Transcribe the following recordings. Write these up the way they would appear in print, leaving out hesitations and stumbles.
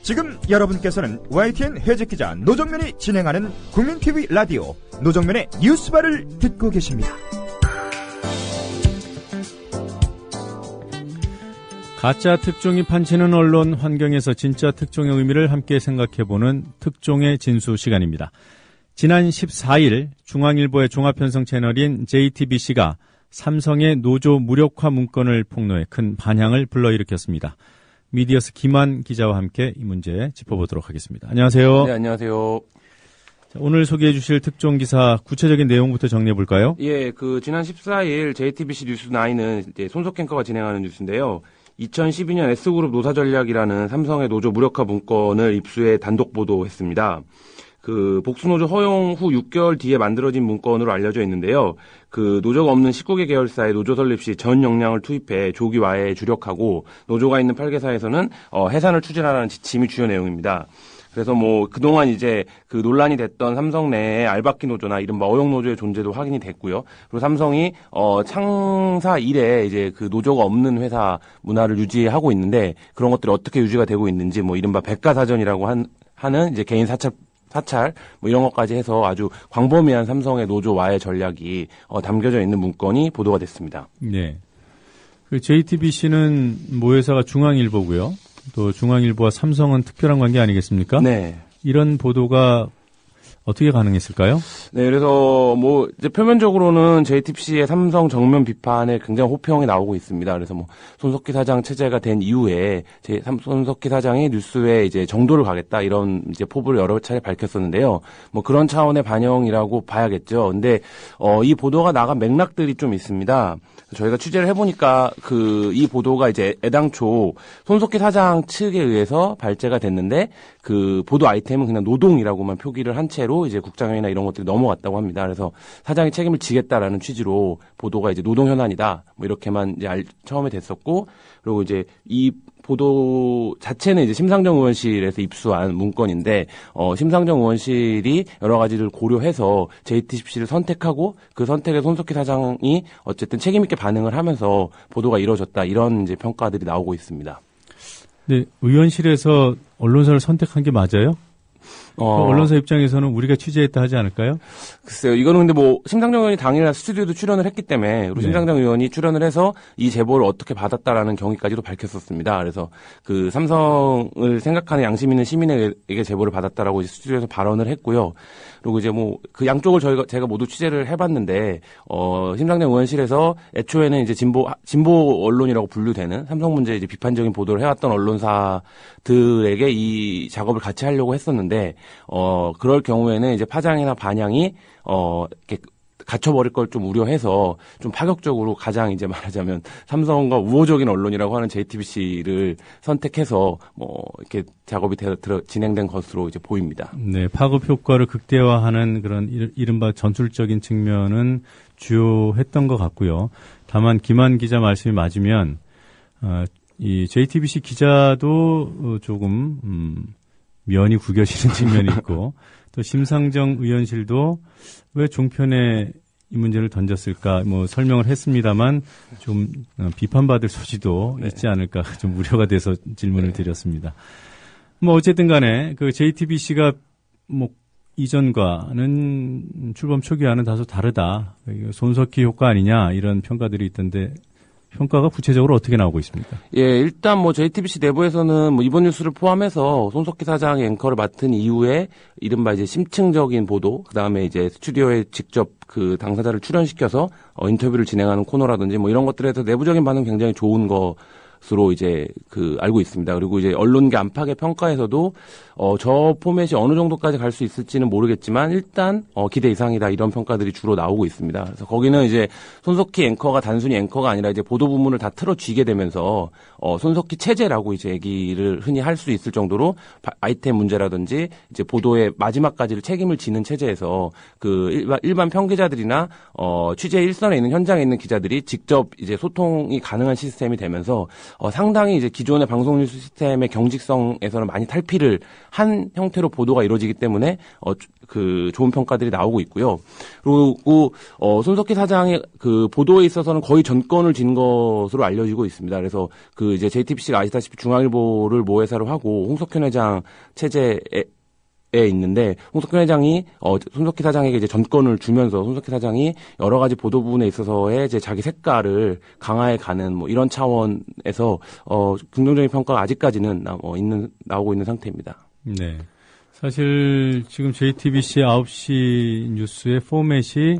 지금 여러분께서는 YTN 해직기자 노정면이 진행하는 국민TV 라디오 노정면의 뉴스바를 듣고 계십니다. 가짜 특종이 판치는 언론 환경에서 진짜 특종의 의미를 함께 생각해보는 특종의 진수 시간입니다. 지난 14일 중앙일보의 종합편성 채널인 JTBC가 삼성의 노조 무력화 문건을 폭로해 큰 반향을 불러일으켰습니다. 미디어스 김한 기자와 함께 이 문제 짚어보도록 하겠습니다. 안녕하세요. 네, 안녕하세요. 자, 오늘 소개해 주실 특종 기사 구체적인 내용부터 정리해 볼까요? 예, 지난 14일 JTBC 뉴스9은 이제 손석희 앵커가 진행하는 뉴스인데요. 2012년 S그룹 노사전략이라는 삼성의 노조 무력화 문건을 입수해 단독 보도했습니다. 복수노조 허용 후 6개월 뒤에 만들어진 문건으로 알려져 있는데요. 노조가 없는 19개 계열사의 노조 설립 시 전 역량을 투입해 조기 와해에 주력하고 노조가 있는 8개사에서는 해산을 추진하라는 지침이 주요 내용입니다. 그래서 그동안 이제 논란이 됐던 삼성 내에 알바끼 노조나 이른바 어용 노조의 존재도 확인이 됐고요. 그리고 삼성이 창사 이래 이제 노조가 없는 회사 문화를 유지하고 있는데 그런 것들이 어떻게 유지가 되고 있는지 이른바 백가사전이라고 하는 이제 개인 사찰 이런 것까지 해서 아주 광범위한 삼성의 노조 와해 전략이 담겨져 있는 문건이 보도가 됐습니다. 네. JTBC는 모회사가 중앙일보고요. 또 중앙일보와 삼성은 특별한 관계 아니겠습니까? 네. 이런 보도가 어떻게 가능했을까요? 네, 그래서 이제 표면적으로는 JTBC의 삼성 정면 비판에 굉장히 호평이 나오고 있습니다. 그래서 손석희 사장 체제가 된 이후에 손석희 사장이 뉴스에 이제 정도를 가겠다 이런 이제 포부를 여러 차례 밝혔었는데요. 그런 차원의 반영이라고 봐야겠죠. 근데 이 보도가 나간 맥락들이 좀 있습니다. 저희가 취재를 해보니까 이 보도가 이제 애당초 손석희 사장 측에 의해서 발제가 됐는데 보도 아이템은 그냥 노동이라고만 표기를 한 채로 이제 국장회의나 이런 것들이 넘어갔다고 합니다. 그래서 사장이 책임을 지겠다라는 취지로 보도가 이제 노동 현안이다 이렇게만 이제 처음에 됐었고, 그리고 이제 이 보도 자체는 이제 심상정 의원실에서 입수한 문건인데 심상정 의원실이 여러 가지를 고려해서 JTBC를 선택하고 그 선택에 손석희 사장이 어쨌든 책임 있게 반응을 하면서 보도가 이루어졌다 이런 이제 평가들이 나오고 있습니다. 네, 의원실에서 언론사를 선택한 게 맞아요? 언론사 입장에서는 우리가 취재했다 하지 않을까요? 글쎄요. 이거는 근데 심상정 의원이 당일날 스튜디오도 출연을 했기 때문에 우리 심상정 의원이 출연을 해서 이 제보를 어떻게 받았다라는 경위까지도 밝혔었습니다. 그래서 삼성을 생각하는 양심 있는 시민에게 제보를 받았다라고 이제 스튜디오에서 발언을 했고요. 그리고 이제 그 양쪽을 제가 모두 취재를 해봤는데 심상정 의원실에서 애초에는 이제 진보 언론이라고 분류되는 삼성 문제에 이제 비판적인 보도를 해왔던 언론사들에게 이 작업을 같이 하려고 했었는데 그럴 경우에는 이제 파장이나 반향이 이렇게 갇혀버릴 걸 좀 우려해서 좀 파격적으로 가장 이제 말하자면 삼성과 우호적인 언론이라고 하는 JTBC를 선택해서 이렇게 작업이 진행된 것으로 이제 보입니다. 네, 파급 효과를 극대화하는 그런 이른바 전술적인 측면은 주요했던 것 같고요. 다만 김한 기자 말씀이 맞으면 이 JTBC 기자도 조금 면이 구겨지는 측면이 있고 또 심상정 의원실도 왜 종편에 이 문제를 던졌을까 설명을 했습니다만 좀 비판받을 소지도 있지 않을까 좀 우려가 돼서 질문을 드렸습니다. 어쨌든 간에 JTBC가 이전과는 출범 초기와는 다소 다르다. 손석희 효과 아니냐 이런 평가들이 있던데 평가가 구체적으로 어떻게 나오고 있습니까? 예, 일단 JTBC 내부에서는 이번 뉴스를 포함해서 손석희 사장이 앵커를 맡은 이후에 이른바 이제 심층적인 보도, 그다음에 이제 스튜디오에 직접 당사자를 출연시켜서 인터뷰를 진행하는 코너라든지 이런 것들에서 내부적인 반응 굉장히 좋은 것으로 이제 알고 있습니다. 그리고 이제 언론계 안팎의 평가에서도 저 포맷이 어느 정도까지 갈 수 있을지는 모르겠지만 일단 기대 이상이다 이런 평가들이 주로 나오고 있습니다. 그래서 거기는 이제 손석희 앵커가 단순히 앵커가 아니라 이제 보도 부문을 다 틀어쥐게 되면서 손석희 체제라고 이제 얘기를 흔히 할 수 있을 정도로 아이템 문제라든지 이제 보도의 마지막까지를 책임을 지는 체제에서 일반 평기자들이나 취재 일선에 있는 현장에 있는 기자들이 직접 이제 소통이 가능한 시스템이 되면서 상당히 이제 기존의 방송 뉴스 시스템의 경직성에서는 많이 탈피를 한 형태로 보도가 이루어지기 때문에 그 좋은 평가들이 나오고 있고요. 그리고 손석희 사장의 그 보도에 있어서는 거의 전권을 쥔 것으로 알려지고 있습니다. 그래서 그 이제 JTBC가 아시다시피 중앙일보를 모회사로 하고 홍석현 회장 체제에 있는데 홍석현 회장이 손석희 사장에게 이제 전권을 주면서 손석희 사장이 여러 가지 보도 부분에 있어서의 이제 자기 색깔을 강화해 가는 뭐 이런 차원에서 긍정적인 평가가 아직까지는 나오고 있는 상태입니다. 네. 사실 지금 JTBC 9시 뉴스의 포맷이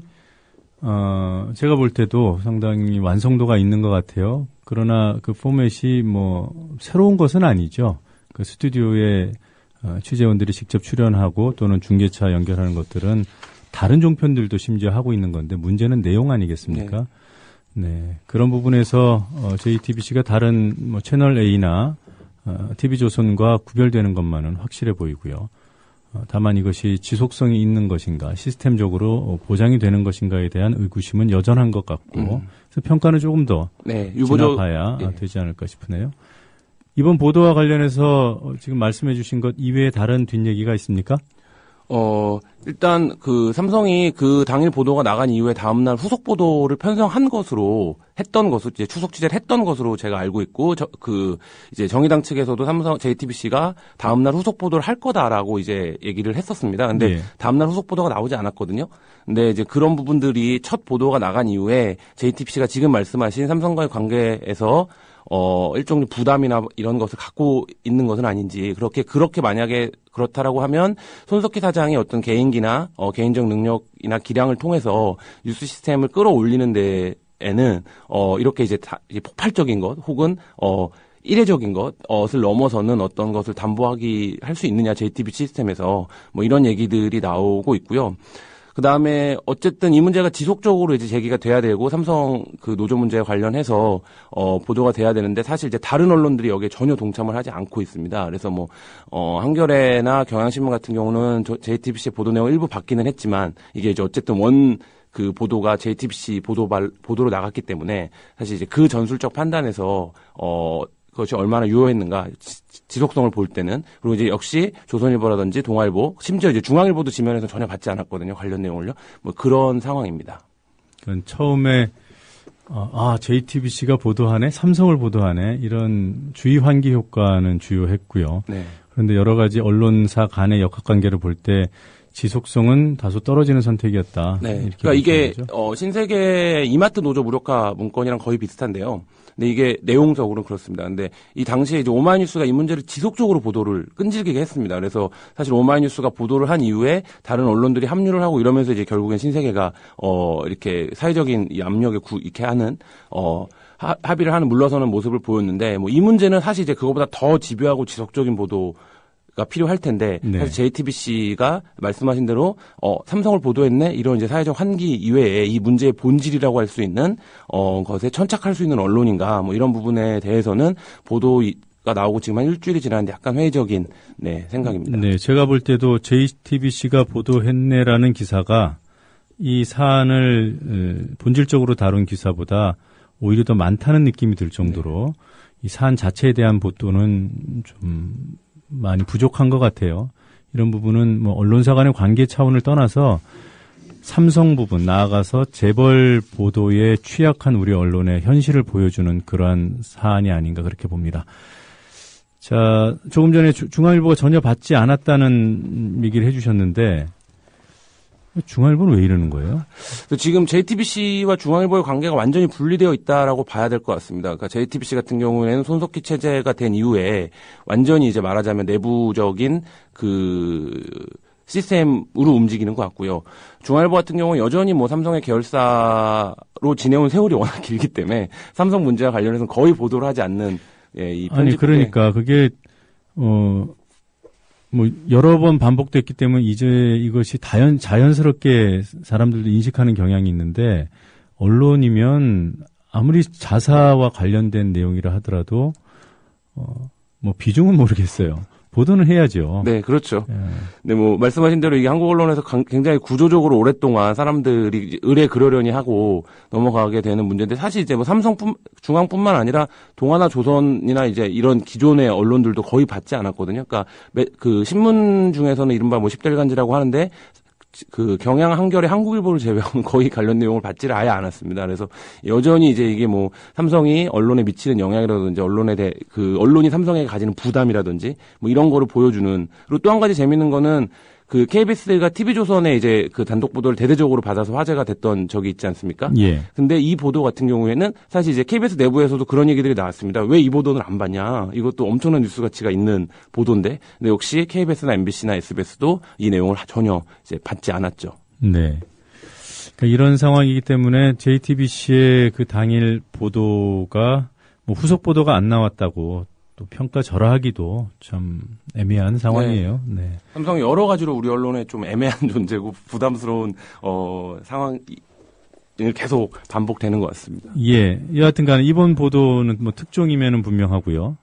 제가 볼 때도 상당히 완성도가 있는 것 같아요. 그러나 그 포맷이 뭐 새로운 것은 아니죠. 그 스튜디오에 취재원들이 직접 출연하고 또는 중계차 연결하는 것들은 다른 종편들도 심지어 하고 있는 건데 문제는 내용 아니겠습니까? 네. 그런 부분에서 JTBC가 다른 뭐 채널 A나 TV조선과 구별되는 것만은 확실해 보이고요. 다만 이것이 지속성이 있는 것인가, 시스템적으로 보장이 되는 것인가에 대한 의구심은 여전한 것 같고, 그래서 평가는 조금 더 지나봐야 되지 않을까 싶으네요. 이번 보도와 관련해서 지금 말씀해 주신 것 이외에 다른 뒷얘기가 있습니까? 일단 그 삼성이 그 당일 보도가 나간 이후에 다음날 후속 보도를 편성한 것으로 했던 것으로 이제 추석 취재를 했던 것으로 제가 알고 있고 이제 정의당 측에서도 삼성 JTBC가 다음날 후속 보도를 할 거다라고 이제 얘기를 했었습니다. 근데 다음날 후속 보도가 나오지 않았거든요. 근데 이제 그런 부분들이 첫 보도가 나간 이후에 JTBC가 지금 말씀하신 삼성과의 관계에서 일종의 부담이나 이런 것을 갖고 있는 것은 아닌지, 그렇게 만약에 그렇다라고 하면 손석희 사장이 어떤 개인기나 개인적 능력이나 기량을 통해서 뉴스 시스템을 끌어올리는 데에는 이렇게 이제 폭발적인 것 혹은 이례적인 것을 넘어서는 어떤 것을 할 수 있느냐, JTBC 시스템에서 뭐 이런 얘기들이 나오고 있고요. 그 다음에 어쨌든 이 문제가 지속적으로 이제 제기가 돼야 되고 삼성 그 노조 문제에 관련해서 보도가 돼야 되는데 사실 이제 다른 언론들이 여기에 전혀 동참을 하지 않고 있습니다. 그래서 뭐 한겨레나 경향신문 같은 경우는 JTBC 보도 내용 일부 바뀌는 했지만 이게 이제 어쨌든 그 보도가 JTBC 보도로 나갔기 때문에 사실 이제 그 전술적 판단에서 그것이 얼마나 유효했는가, 지속성을 볼 때는. 그리고 이제 역시 조선일보라든지 동아일보, 심지어 이제 중앙일보도 지면에서 전혀 받지 않았거든요, 관련 내용을요. 뭐 그런 상황입니다. 처음에 JTBC가 보도하네, 삼성을 보도하네, 이런 주의 환기 효과는 주요했고요. 네. 그런데 여러 가지 언론사 간의 역학관계를 볼 때 지속성은 다소 떨어지는 선택이었다. 네. 그러니까 이게 신세계 이마트 노조 무력화 문건이랑 거의 비슷한데요. 근데 이게 내용적으로는 그렇습니다. 근데 이 당시에 이제 오마이뉴스가 이 문제를 지속적으로 보도를 끈질기게 했습니다. 그래서 사실 오마이뉴스가 보도를 한 이후에 다른 언론들이 합류를 하고 이러면서 이제 결국엔 신세계가 이렇게 사회적인 이 압력에 이렇게 하는 합의를 하는 물러서는 모습을 보였는데, 뭐 이 문제는 사실 이제 그거보다 더 집요하고 지속적인 보도가 필요할 텐데, 사실 JTBC가 말씀하신 대로 삼성을 보도했네, 이런 이제 사회적 환기 이외에 이 문제의 본질이라고 할 수 있는 것에 천착할 수 있는 언론인가, 뭐 이런 부분에 대해서는 보도가 나오고 지금 한 일주일이 지났는데 약간 회의적인 생각입니다. 네, 제가 볼 때도 JTBC가 보도했네라는 기사가 이 사안을 본질적으로 다룬 기사보다 오히려 더 많다는 느낌이 들 정도로 이 사안 자체에 대한 보도는 좀 많이 부족한 것 같아요. 이런 부분은 뭐 언론사 간의 관계 차원을 떠나서 삼성 부분, 나아가서 재벌 보도에 취약한 우리 언론의 현실을 보여주는 그러한 사안이 아닌가 그렇게 봅니다. 자, 조금 전에 중앙일보가 전혀 받지 않았다는 얘기를 해주셨는데 중앙일보는 왜 이러는 거예요? 지금 JTBC와 중앙일보의 관계가 완전히 분리되어 있다라고 봐야 될 것 같습니다. 그러니까 JTBC 같은 경우에는 손석희 체제가 된 이후에 완전히 이제 말하자면 내부적인 그 시스템으로 움직이는 것 같고요. 중앙일보 같은 경우는 여전히 뭐 삼성의 계열사로 지내온 세월이 워낙 길기 때문에 삼성 문제와 관련해서는 거의 보도를 하지 않는 이 편집. 아니 그러니까 그게 뭐 여러 번 반복됐기 때문에 이제 이것이 자연스럽게 사람들도 인식하는 경향이 있는데, 언론이면 아무리 자사와 관련된 내용이라 하더라도 뭐 비중은 모르겠어요. 보도는 해야죠. 네, 그렇죠. 예. 네, 뭐 말씀하신 대로 이게 한국 언론에서 굉장히 구조적으로 오랫동안 사람들이 의뢰 그러려니 하고 넘어가게 되는 문제인데 사실 이제 뭐 중앙뿐만 아니라 동아나 조선이나 이제 이런 기존의 언론들도 거의 받지 않았거든요. 그러니까 그 신문 중에서는 이른바 뭐 10대 일간지라고 하는데 그 경향 한겨레 한국일보를 제외하고는 거의 관련 내용을 받지를 아예 않았습니다. 그래서 여전히 이제 이게 뭐 삼성이 언론에 미치는 영향이라든지 언론이 삼성에게 가지는 부담이라든지 뭐 이런 거를 보여주는. 그리고 또 한 가지 재밌는 거는 그 KBS가 TV조선에 이제 그 단독 보도를 대대적으로 받아서 화제가 됐던 적이 있지 않습니까? 예. 근데 이 보도 같은 경우에는 사실 이제 KBS 내부에서도 그런 얘기들이 나왔습니다. 왜 이 보도는 안 받냐? 이것도 엄청난 뉴스 가치가 있는 보도인데. 근데 역시 KBS나 MBC나 SBS도 이 내용을 전혀 이제 받지 않았죠. 네. 그러니까 이런 상황이기 때문에 JTBC의 그 당일 보도가 뭐 후속 보도가 안 나왔다고 또 평가절하하기도 참 애매한 상황이에요. 네. 삼성이 여러 가지로 우리 언론에 좀 애매한 존재고 부담스러운 상황을 계속 반복되는 것 같습니다. 예. 여하튼 간에 이번 보도는 뭐 특종이면은 분명하고요.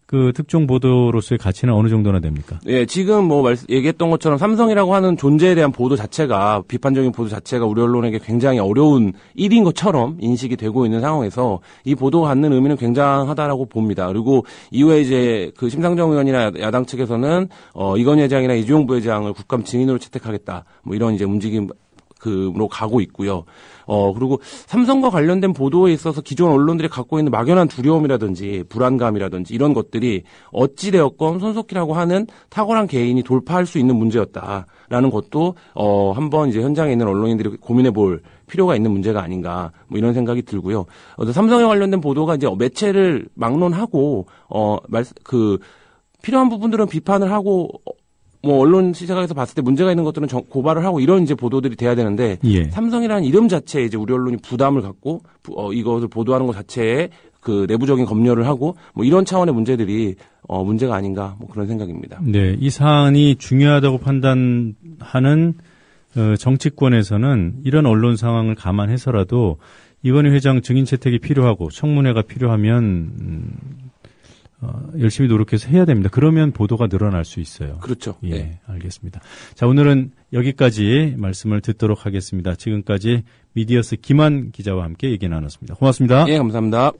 그 특종 보도로서의 가치는 어느 정도나 됩니까? 예, 지금 뭐 얘기했던 것처럼 삼성이라고 하는 존재에 대한 보도 자체가, 비판적인 보도 자체가 우리 언론에게 굉장히 어려운 일인 것처럼 인식이 되고 있는 상황에서 이 보도가 갖는 의미는 굉장하다라고 봅니다. 그리고 이후에 이제 그 심상정 의원이나 야당 측에서는 이건희 회장이나 이주용 부회장을 국감 증인으로 채택하겠다. 뭐 이런 이제 움직임 로 가고 있고요. 그리고 삼성과 관련된 보도에 있어서 기존 언론들이 갖고 있는 막연한 두려움이라든지 불안감이라든지 이런 것들이 어찌되었건 손석희라고 하는 탁월한 개인이 돌파할 수 있는 문제였다라는 것도 한번 이제 현장에 있는 언론인들이 고민해 볼 필요가 있는 문제가 아닌가 뭐 이런 생각이 들고요. 삼성에 관련된 보도가 이제 매체를 막론하고 필요한 부분들은 비판을 하고 뭐 언론 시각에서 봤을 때 문제가 있는 것들은 고발을 하고 이런 이제 보도들이 돼야 되는데 예. 삼성이라는 이름 자체에 이제 우리 언론이 부담을 갖고 이것을 보도하는 것 자체에 그 내부적인 검열을 하고 뭐 이런 차원의 문제들이 문제가 아닌가 뭐 그런 생각입니다. 네, 이 사안이 중요하다고 판단하는 정치권에서는 이런 언론 상황을 감안해서라도 이건희 회장 증인 채택이 필요하고 청문회가 필요하면 열심히 노력해서 해야 됩니다. 그러면 보도가 늘어날 수 있어요. 그렇죠. 예, 네. 알겠습니다. 자, 오늘은 여기까지 말씀을 듣도록 하겠습니다. 지금까지 미디어스 김한 기자와 함께 얘기 나눴습니다. 고맙습니다. 예, 감사합니다.